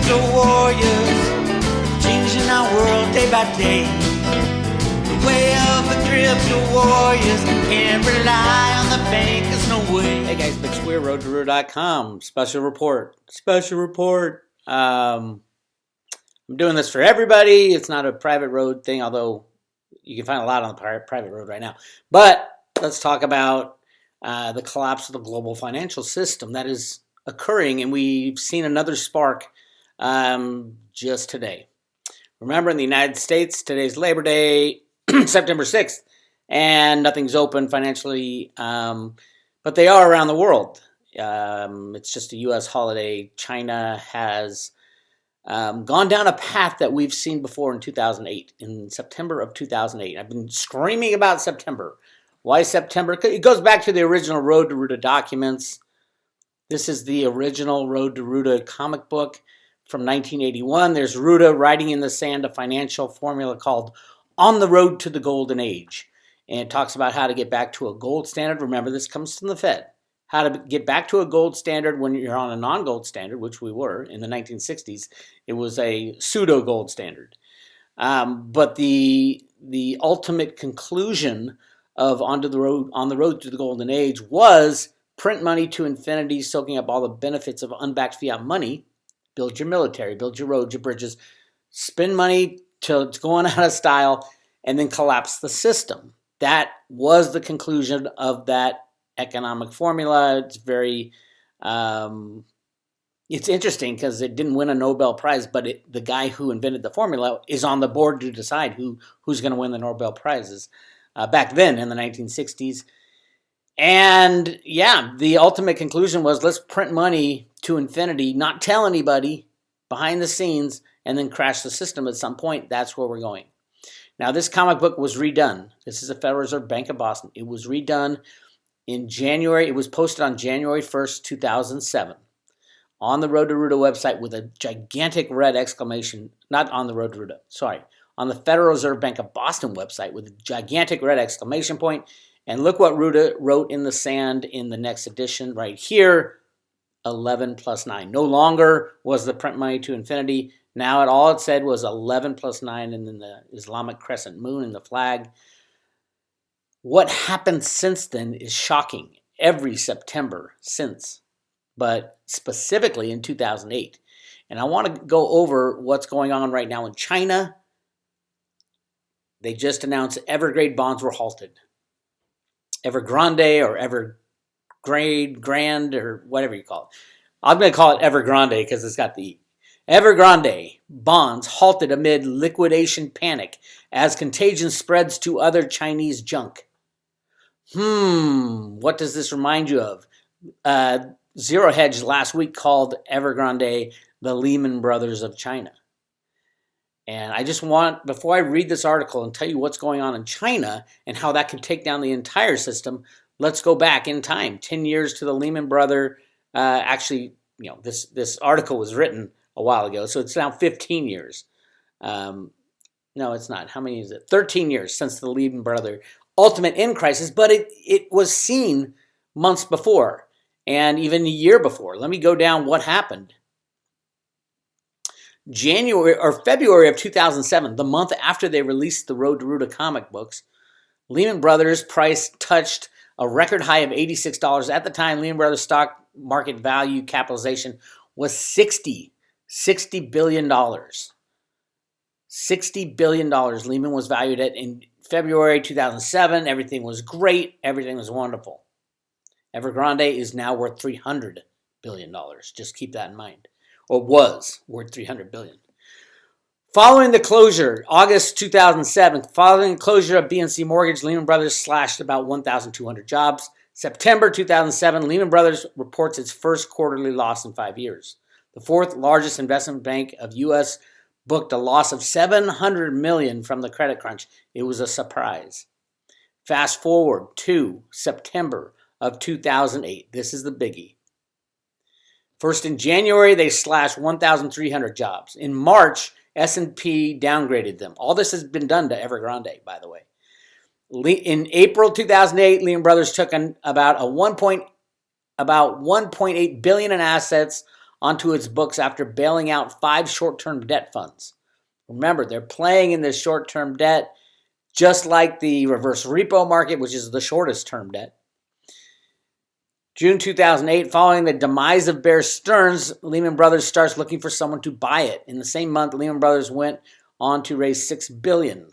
crypto warriors, changing our world day by day. The way of the crypto warriors, can't rely on the bankers, no way. Hey guys, Bix Weir, Roota.com. Special report. I'm doing this for everybody. It's not a private road thing, although you can find a lot on the private road right now. But let's talk about the collapse of the global financial system that is occurring, and we've seen another spark just today. Remember, in the United States, today's Labor Day, September 6th, and nothing's open financially, but they are around the world. It's just a U.S. holiday. China has gone down a path that we've seen before in 2008, in September of 2008. I've been screaming about September. Why September? It goes back to the original Road to Roota documents. This is the original Road to Roota comic book from 1981. There's Roota writing in the sand a financial formula called On the Road to the Golden Age. And it talks about how to get back to a gold standard. Remember, this comes from the Fed. How to get back to a gold standard when you're on a non-gold standard, which we were in the 1960s. It was a pseudo-gold standard. But the ultimate conclusion of on the road to the golden age was print money to infinity, soaking up all the benefits of unbacked fiat money. Build your military, build your roads, your bridges, spend money till it's going out of style, and then collapse the system. That was the conclusion of that economic formula. It's very, it's interesting because it didn't win a Nobel Prize, but the guy who invented the formula is on the board to decide who's going to win the Nobel Prizes back then in the 1960s. And yeah, the ultimate conclusion was let's print money to infinity, not tell anybody behind the scenes, and then crash the system at some point. That's where we're going. Now, this comic book was redone. This is the Federal Reserve Bank of Boston. It was redone in January. It was posted on January 1st, 2007 on the Road to Roota website with a gigantic red exclamation, not on the Road to Roota, sorry, on the Federal Reserve Bank of Boston website with a gigantic red exclamation point. And look what Roota wrote in the sand in the next edition right here, 11 plus 9. No longer was the print money to infinity. Now all it said was 11 plus 9 and then the Islamic crescent moon and the flag. What happened since then is shocking. Every September since, but specifically in 2008. And I want to go over what's going on right now in China. They just announced Evergrande bonds were halted. Evergrande or Evergrande or whatever you call it. I'm going to call it Evergrande because it's got the E. Evergrande bonds halted amid liquidation panic as contagion spreads to other Chinese junk. What does this remind you of? Zero Hedge last week called Evergrande the Lehman Brothers of China. And I just want, before I read this article and tell you what's going on in China and how that could take down the entire system, let's go back in time, 10 years to the Lehman Brothers. This article was written a while ago, so it's now 15 years. No, it's not. How many is it? 13 years since the Lehman Brothers ultimate end crisis, but it was seen months before and even a year before. Let me go down what happened. February of 2007, the month after they released the Road to Roota comic books, Lehman Brothers price touched a record high of $86. At the time, Lehman Brothers stock market value capitalization was $60 billion. $60 billion Lehman was valued at in February 2007. Everything was great. Everything was wonderful. Evergrande is now worth $300 billion. Just keep that in mind. Or was worth $300 billion. Following the closure, August 2007, following the closure of BNC Mortgage, Lehman Brothers slashed about 1,200 jobs. September 2007, Lehman Brothers reports its first quarterly loss in 5 years. The fourth largest investment bank of U.S. booked a loss of $700 million from the credit crunch. It was a surprise. Fast forward to September of 2008. This is the biggie. First, in January, they slashed 1,300 jobs. In March, S&P downgraded them. All this has been done to Evergrande, by the way. In April 2008, Lehman Brothers took about $1.8 billion in assets onto its books after bailing out 5 short-term debt funds. Remember, they're playing in this short-term debt, just like the reverse repo market, which is the shortest term debt. June 2008, following the demise of Bear Stearns, Lehman Brothers starts looking for someone to buy it. In the same month, Lehman Brothers went on to raise $6 billion.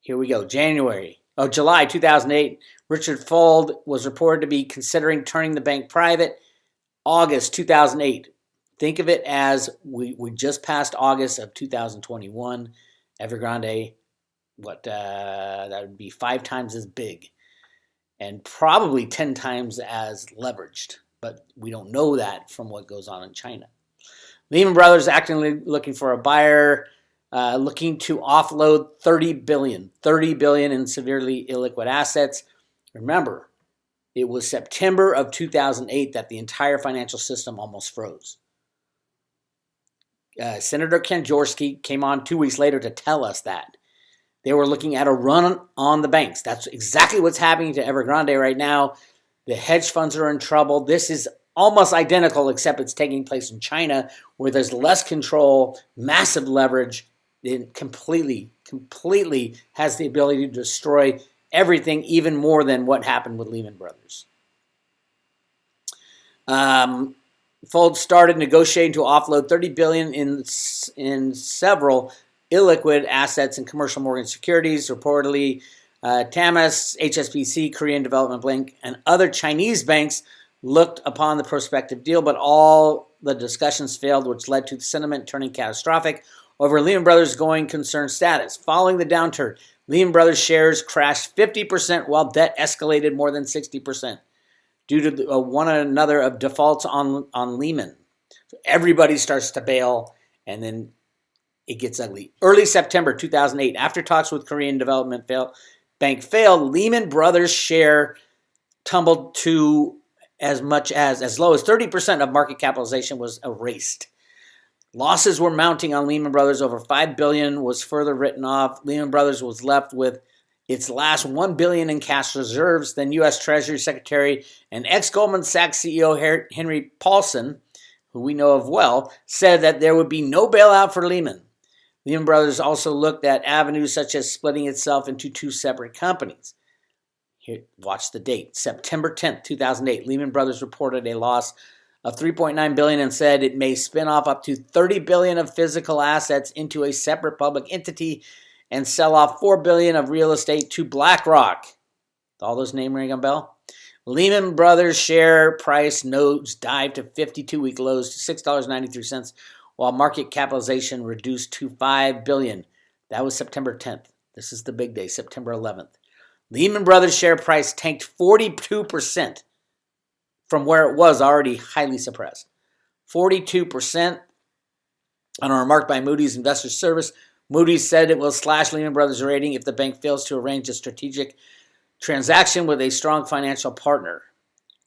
Here we go, July 2008, Richard Fuld was reported to be considering turning the bank private. August 2008. Think of it as we just passed August of 2021. Evergrande, that would be 5 times as big and probably 10 times as leveraged. But we don't know that from what goes on in China. Lehman Brothers actively looking for a buyer, looking to offload $30 billion in severely illiquid assets. Remember, it was September of 2008 that the entire financial system almost froze. Senator Ken Jaworski came on 2 weeks later to tell us that. They were looking at a run on the banks. That's exactly what's happening to Evergrande right now. The hedge funds are in trouble. This is almost identical, except it's taking place in China, where there's less control, massive leverage. It completely has the ability to destroy everything, even more than what happened with Lehman Brothers. Fuld started negotiating to offload $30 billion in several illiquid assets and commercial mortgage securities. Reportedly, TAMAS, HSBC, Korean Development Bank, and other Chinese banks looked upon the prospective deal, but all the discussions failed, which led to the sentiment turning catastrophic over Lehman Brothers' going concern status. Following the downturn, Lehman Brothers shares crashed 50% while debt escalated more than 60% due to one another of defaults on Lehman. So everybody starts to bail, and then it gets ugly. Early September 2008, after talks with Korean Development Bank failed, Lehman Brothers' share tumbled to as low as 30% of market capitalization was erased. Losses were mounting on Lehman Brothers. Over $5 billion was further written off. Lehman Brothers was left with its last $1 billion in cash reserves. Then U.S. Treasury Secretary and ex-Goldman Sachs CEO Henry Paulson, who we know of well, said that there would be no bailout for Lehman. Lehman Brothers also looked at avenues such as splitting itself into 2 separate companies. Here, watch the date. September 10th, 2008. Lehman Brothers reported a loss of $3.9 billion and said it may spin off up to $30 billion of physical assets into a separate public entity and sell off $4 billion of real estate to BlackRock. All those names ring a bell? Lehman Brothers share price nosedived to 52-week lows to $6.93, while market capitalization reduced to $5 billion. That was September 10th. This is the big day, September 11th. Lehman Brothers share price tanked 42% from where it was already highly suppressed. 42% on a remark by Moody's Investor Service. Moody's said it will slash Lehman Brothers' rating if the bank fails to arrange a strategic transaction with a strong financial partner.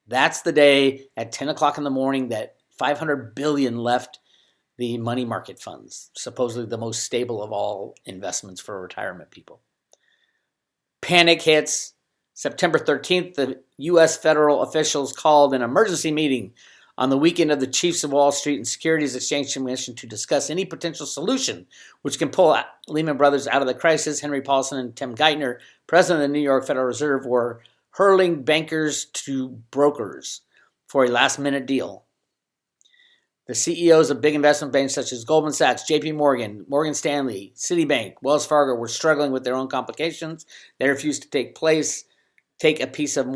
That's the day at 10 o'clock in the morning that $500 billion left the money market funds, supposedly the most stable of all investments for retirement people. Panic hits. September 13th, the U.S. federal officials called an emergency meeting on the weekend of the chiefs of Wall Street and Securities Exchange Commission to discuss any potential solution which can pull Lehman Brothers out of the crisis. Henry Paulson and Tim Geithner, president of the New York Federal Reserve, were hurling bankers to brokers for a last-minute deal. The CEOs of big investment banks such as Goldman Sachs, JP Morgan, Morgan Stanley, Citibank, Wells Fargo were struggling with their own complications. They refused to take a piece of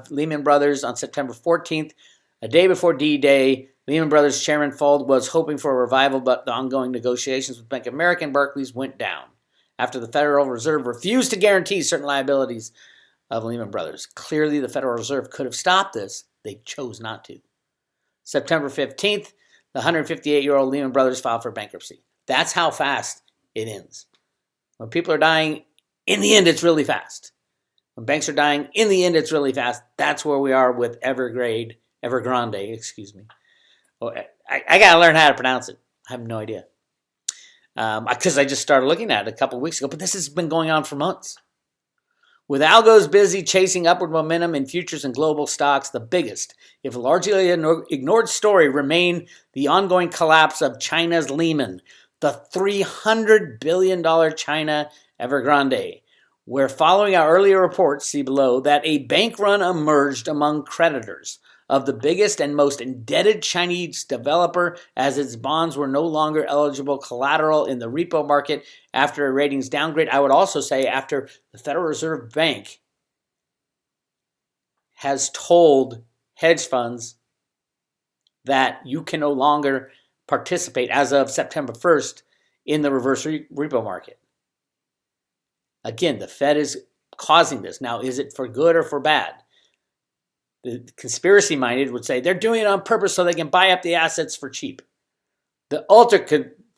Lehman Brothers on September 14th. A day before D-Day, Lehman Brothers Chairman Fuld was hoping for a revival, but the ongoing negotiations with Bank of America and Barclays went down after the Federal Reserve refused to guarantee certain liabilities of Lehman Brothers. Clearly, the Federal Reserve could have stopped this. They chose not to. September 15th, the 158-year-old Lehman Brothers filed for bankruptcy. That's how fast it ends. When people are dying, in the end, it's really fast. When banks are dying, in the end, it's really fast. That's where we are with Evergrande. Oh, I got to learn how to pronounce it. I have no idea. Because I just started looking at it a couple of weeks ago, but this has been going on for months. With algos busy chasing upward momentum in futures and global stocks, the biggest, if largely ignored story, remained the ongoing collapse of China's Lehman, the $300 billion China Evergrande, where following our earlier reports, see below, that a bank run emerged among creditors of the biggest and most indebted Chinese developer, as its bonds were no longer eligible collateral in the repo market after a ratings downgrade. I would also say after the Federal Reserve Bank has told hedge funds that you can no longer participate as of September 1st in the reverse repo market. Again, the Fed is causing this. Now, is it for good or for bad? The conspiracy-minded would say they're doing it on purpose so they can buy up the assets for cheap. The ultra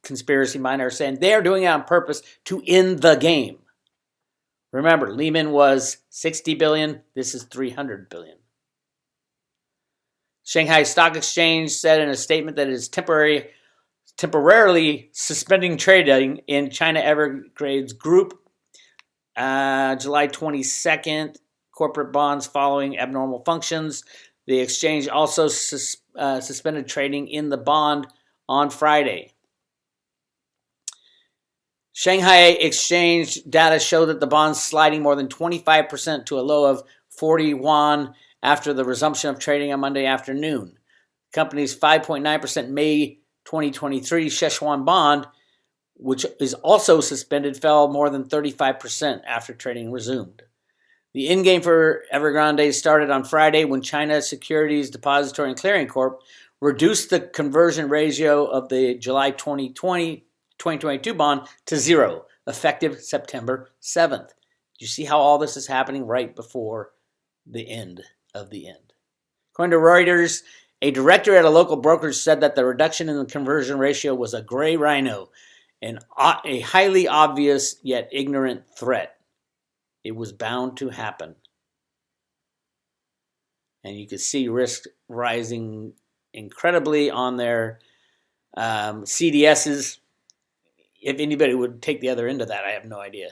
conspiracy-minded are saying they're doing it on purpose to end the game. Remember, Lehman was $60 billion. This is $300 billion. Shanghai Stock Exchange said in a statement that it is temporarily suspending trading in China Evergrande's group July 22nd. Corporate bonds following abnormal functions. The exchange also suspended trading in the bond on Friday. Shanghai Exchange data showed that the bonds sliding more than 25% to a low of 40 yuan after the resumption of trading on Monday afternoon. The company's 5.9% May 2023 Szechuan bond, which is also suspended, fell more than 35% after trading resumed. The in-game for Evergrande started on Friday when China Securities Depository and Clearing Corp reduced the conversion ratio of the July 2022 bond to 0, effective September 7th. Do you see how all this is happening right before the end of the end? According to Reuters, a director at a local brokerage said that the reduction in the conversion ratio was a gray rhino, and a highly obvious yet ignorant threat. It was bound to happen. And you could see risk rising incredibly on their CDSs. If anybody would take the other end of that, I have no idea.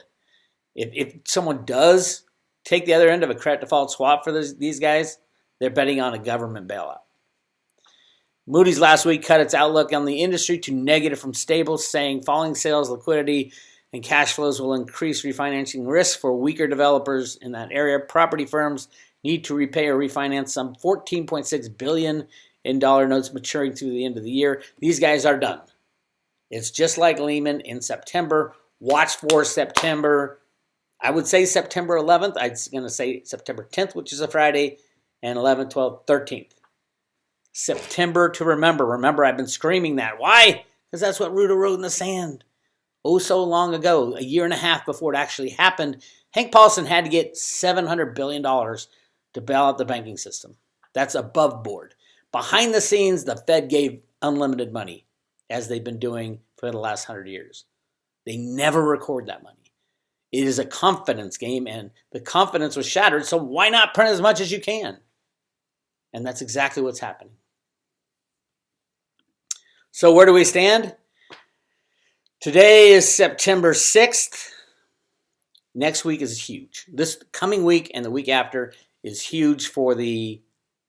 If someone does take the other end of a credit default swap for these guys, they're betting on a government bailout. Moody's last week cut its outlook on the industry to negative from stable, saying falling sales, liquidity, and cash flows will increase refinancing risk for weaker developers in that area. Property firms need to repay or refinance some $14.6 billion in dollar notes maturing through the end of the year. These guys are done. It's just like Lehman in September. Watch for September. I would say September 11th. I'm going to say September 10th, which is a Friday, and 11th, 12th, 13th. September to remember. Remember, I've been screaming that. Why? Because that's what Roota wrote in the sand. Oh, so long ago, a year and a half before it actually happened, Hank Paulson had to get $700 billion to bail out the banking system. That's above board. Behind the scenes, the Fed gave unlimited money, as they've been doing for the last 100 years. They never record that money. It is a confidence game, and the confidence was shattered, so why not print as much as you can? And that's exactly what's happening. So where do we stand? Today is September 6th. Next week is huge. This coming week and the week after is huge for the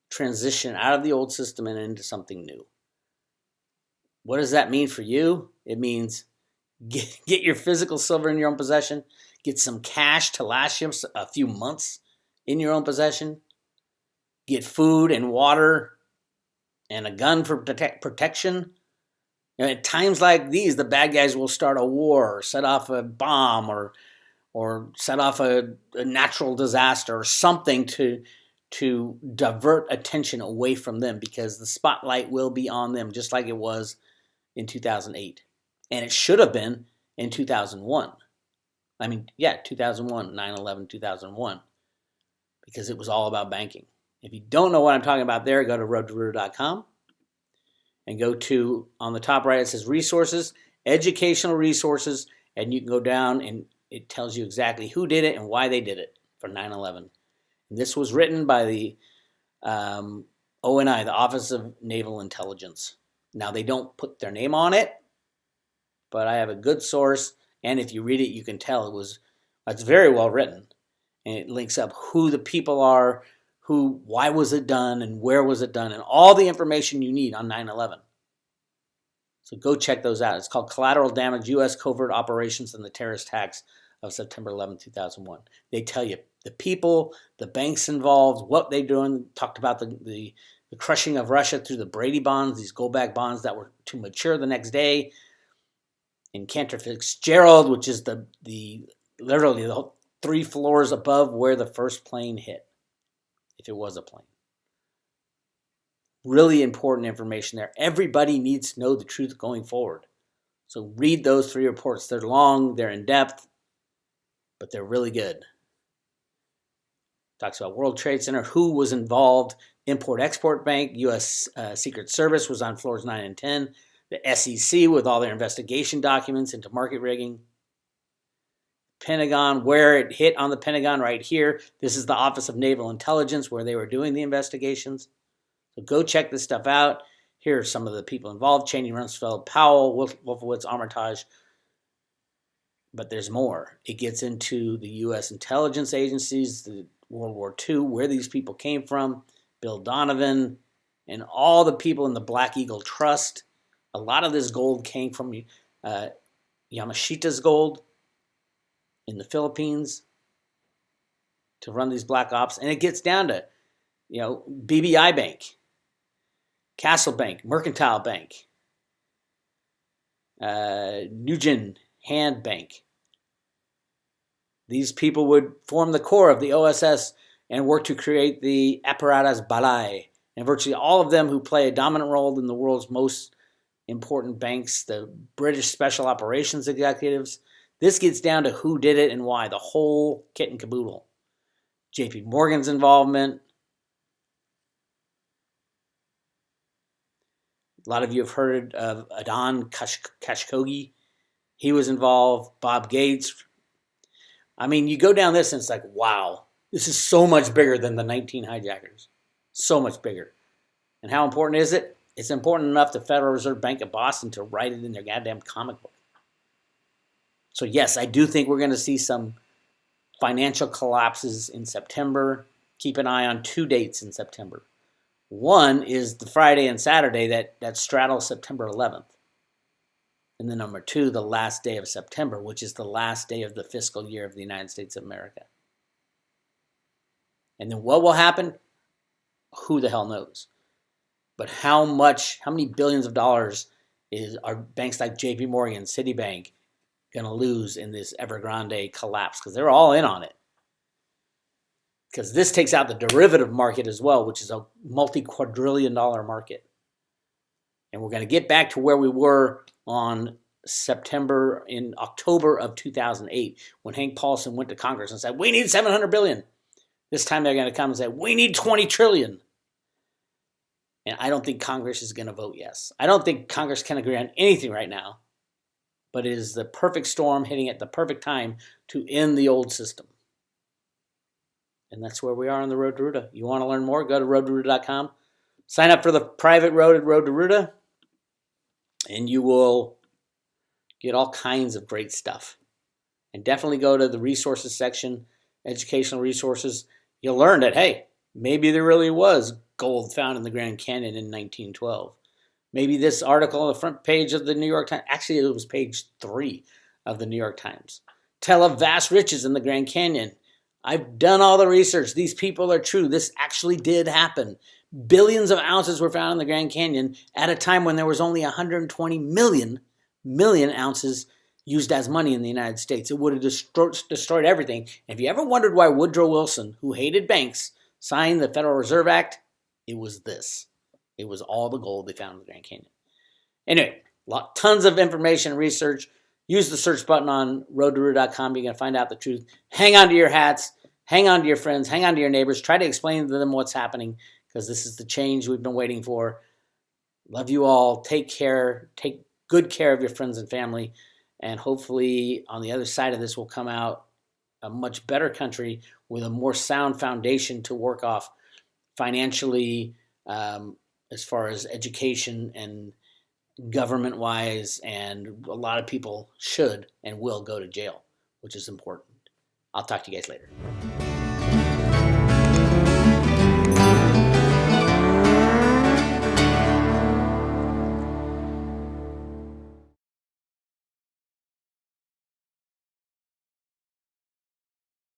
transition out of the old system and into something new. What does that mean for you? It means get your physical silver in your own possession. Get some cash to last you a few months in your own possession. Get food and water and a gun for protection. You know, at times like these, the bad guys will start a war, or set off a bomb, or set off a natural disaster, or something to divert attention away from them, because the spotlight will be on them, just like it was in 2008. And it should have been in 2001. 2001, 9/11, 2001, because it was all about banking. If you don't know what I'm talking about there, go to roadtoroota.com. And go to, on the top right, it says resources, educational resources, and you can go down and it tells you exactly who did it and why they did it for 9/11. And this was written by the ONI, the Office of Naval Intelligence. Now, they don't put their name on it, but I have a good source, and if you read it, you can tell it's very well written. and it links up who the people are, why was it done, and where was it done, and all the information you need on 9/11. So go check those out. It's called Collateral Damage, U.S. Covert Operations and the Terrorist Attacks of September 11, 2001. They tell you the people, the banks involved, what they're doing. Talked about the crushing of Russia through the Brady bonds, these gold-backed bonds that were to mature the next day. In Cantor Fitzgerald, which is literally the 3 floors above where the first plane hit, if it was a plane. Really important information there. Everybody needs to know the truth going forward. So read those 3 reports. They're long, they're in depth, but they're really good. Talks about World Trade Center, who was involved, Import-Export Bank, U.S. Secret Service was on floors 9 and 10, the SEC with all their investigation documents into market rigging, Pentagon, where it hit on the Pentagon right here. This is the Office of Naval Intelligence where they were doing the investigations. So go check this stuff out. Here are some of the people involved: Cheney, Rumsfeld, Powell, Wolfowitz, Armitage. But there's more. It gets into the U.S. intelligence agencies, the World War II, where these people came from, Bill Donovan, and all the people in the Black Eagle Trust. A lot of this gold came from Yamashita's gold in the Philippines to run these black ops. And it gets down to, BBI Bank, Castle Bank, Mercantile Bank, Nugent Hand Bank. These people would form the core of the OSS and work to create the Apparatus Balai. And virtually all of them who play a dominant role in the world's most important banks, the British Special Operations Executives. This gets down to who did it and why, the whole kit and caboodle. JP Morgan's involvement. A lot of you have heard of Adnan Khashoggi. He was involved. Bob Gates. I mean, you go down this and it's like, wow, this is so much bigger than the 19 hijackers. So much bigger. And how important is it? It's important enough the Federal Reserve Bank of Boston to write it in their goddamn comic book. So yes, I do think we're going to see some financial collapses in September. Keep an eye on 2 dates in September. One is the Friday and Saturday that straddles September 11th. And then number 2, the last day of September, which is the last day of the fiscal year of the United States of America. And then what will happen? Who the hell knows? But how many billions of dollars are banks like JP Morgan, Citibank going to lose in this Evergrande collapse? Because they're all in on it. Because this takes out the derivative market as well, which is a multi-quadrillion-dollar market. And we're going to get back to where we were in October of 2008, when Hank Paulson went to Congress and said, we need $700 billion. This time they're going to come and say, we need $20 trillion. And I don't think Congress is going to vote yes. I don't think Congress can agree on anything right now, but it is the perfect storm hitting at the perfect time to end the old system. And that's where we are on the road to Roota. You want to learn more? Go to roadtoruta.com. Sign up for the private road at Road to Roota, and you will get all kinds of great stuff. And definitely go to the resources section, educational resources. You'll learn that, hey, maybe there really was gold found in the Grand Canyon in 1912. Maybe this article on the front page of the New York Times, actually it was page 3 of the New York Times, tell of vast riches in the Grand Canyon. I've done all the research. These people are true. This actually did happen. Billions of ounces were found in the Grand Canyon at a time when there was only 120 million ounces used as money in the United States. It would have destroyed everything. And if you ever wondered why Woodrow Wilson, who hated banks, signed the Federal Reserve Act, it was this. It was all the gold they found in the Grand Canyon. Anyway, tons of information and research. Use the search button on roadtoruta.com. You're going to find out the truth. Hang on to your hats. Hang on to your friends. Hang on to your neighbors. Try to explain to them what's happening, because this is the change we've been waiting for. Love you all. Take care. Take good care of your friends and family. And hopefully on the other side of this will come out a much better country with a more sound foundation to work off financially, as far as education and government-wise, and a lot of people should and will go to jail, which is important. I'll talk to you guys later.